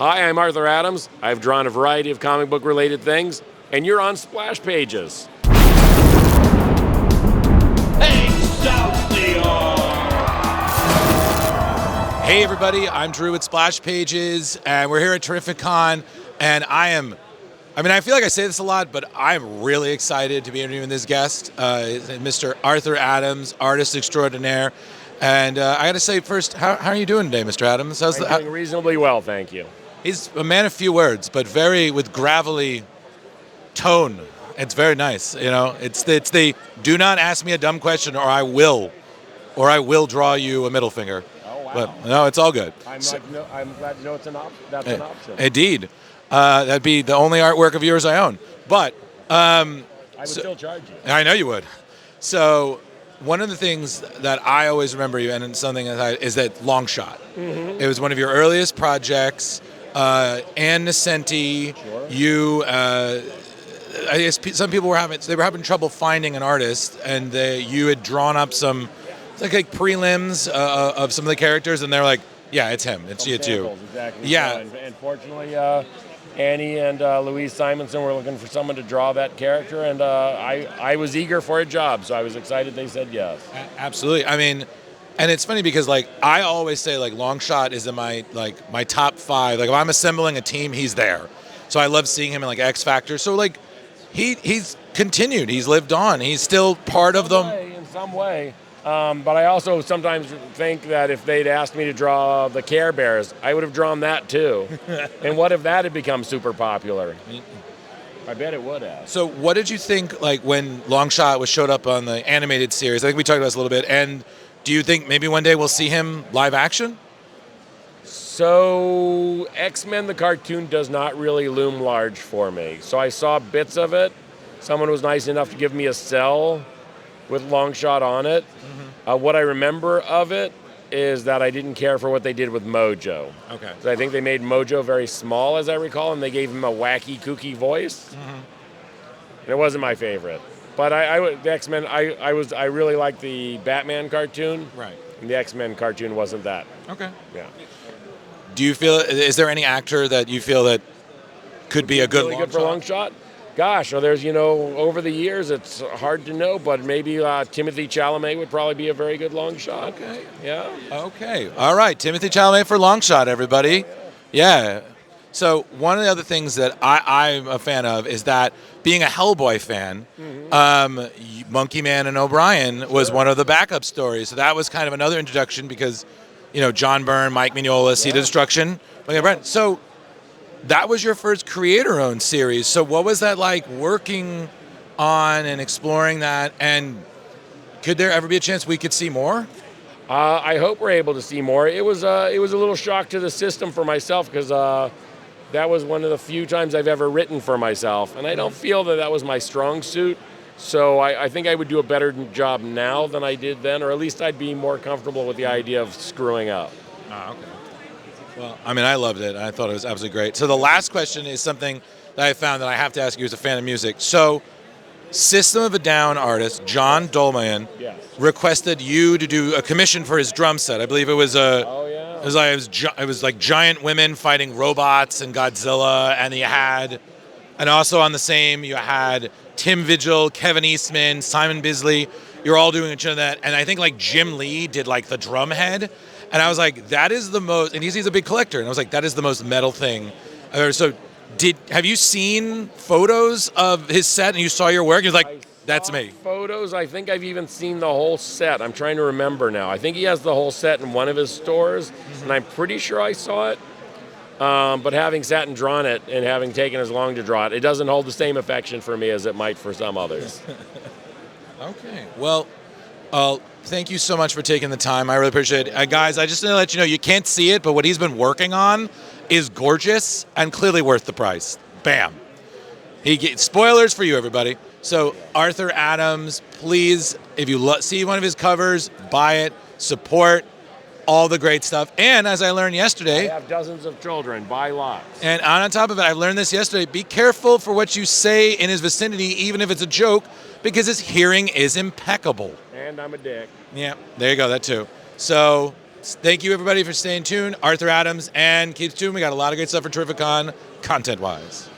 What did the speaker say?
Hi, I'm Arthur Adams. I've drawn a variety of comic book related things, and you're on Splash Pages. Hey everybody, I'm Drew at Splash Pages, and we're here at Terrificon, and I feel like I say this a lot, but I'm really excited to be interviewing this guest, Mr. Arthur Adams, artist extraordinaire. And I got to say first, how are you doing today, Mr. Adams? I'm doing reasonably well, thank you. He's a man of few words, but with gravelly tone. It's very nice, you know. It's the do not ask me a dumb question, or I will draw you a middle finger. Oh wow! But no, it's all good. I'm glad to know that's an option. Indeed, that'd be the only artwork of yours I own. But I would still charge you. I know you would. So one of the things that I always remember you, and something is that Longshot. Mm-hmm. It was one of your earliest projects. Ann Nesenti, sure. You. I guess some people were having trouble finding an artist, and you had drawn up some like prelims of some of the characters, and they're like, "Yeah, it's him. It's you." Exactly. Yeah. And fortunately, Annie and Louise Simonson were looking for someone to draw that character, and I was eager for a job, so I was excited they said yes. Absolutely. I mean, and it's funny because I always say Longshot is in my top 5. Like if I'm assembling a team, he's there. So I love seeing him in X Factor. So he's continued. He's lived on. He's still part of them. In some way. But I also sometimes think that if they'd asked me to draw the Care Bears, I would have drawn that too. And what if that had become super popular? I bet it would have. So what did you think when Longshot showed up on the animated series? I think we talked about this a little bit. And do you think maybe one day we'll see him live action? So X-Men the cartoon does not really loom large for me. So I saw bits of it. Someone was nice enough to give me a cell with Longshot on it. Mm-hmm. What I remember of it is that I didn't care for what they did with Mojo. Okay. So I think they made Mojo very small, as I recall, and they gave him a wacky, kooky voice. Mm-hmm. And it wasn't my favorite. But the X-Men, I really liked the Batman cartoon. Right. And the X-Men cartoon wasn't that. Okay. Yeah. Do you feel? Is there any actor that you feel that could be a good really good for Longshot? Gosh, there's over the years it's hard to know, but maybe Timothy Chalamet would probably be a very good Longshot. Okay. Yeah. Okay. All right. Timothy Chalamet for Longshot, everybody. Yeah. So one of the other things that I'm a fan of is that being a Hellboy fan, Monkey Man and O'Brien was one of the backup stories. So that was kind of another introduction because, John Byrne, Mike Mignola, Seed of Destruction. So that was your first creator-owned series. So what was that like working on and exploring that? And could there ever be a chance we could see more? I hope we're able to see more. It was a little shock to the system for myself because that was one of the few times I've ever written for myself. And I don't feel that was my strong suit. So I think I would do a better job now than I did then, or at least I'd be more comfortable with the idea of screwing up. Okay. Well, I loved it. I thought it was absolutely great. So the last question is something that I found that I have to ask you as a fan of music. So System of a Down artist John Dolmayan requested you to do a commission for his drum set. I believe it was it was like giant women fighting robots and Godzilla, and and also on the same you had Tim Vigil, Kevin Eastman, Simon Bisley. You're all doing each of that, and I think Jim Lee did the drum head, and I was like, that is the most. And he's a big collector, and I was like, that is the most metal thing I've ever. So, have you seen photos of his set and you saw your work? You're like, that's me. Photos. I think I've even seen the whole set. I'm trying to remember now. I think he has the whole set in one of his stores, and I'm pretty sure I saw it. But having sat and drawn it and having taken as long to draw it, it doesn't hold the same affection for me as it might for some others. Okay. Well, thank you so much for taking the time. I really appreciate it. Guys, I just want to let you know, you can't see it, but what he's been working on is gorgeous and clearly worth the price. Bam. Spoilers for you, everybody. So Arthur Adams, please, if you see one of his covers, buy it, support. All the great stuff. And as I learned yesterday, I have dozens of children. Buy lots. And on top of it, I learned this yesterday. Be careful for what you say in his vicinity, even if it's a joke, because his hearing is impeccable. And I'm a dick. Yeah, there you go. That too. So Thank you, everybody, for staying tuned. Arthur Adams and Keith Toon. We got a lot of great stuff for Terrificon, content-wise.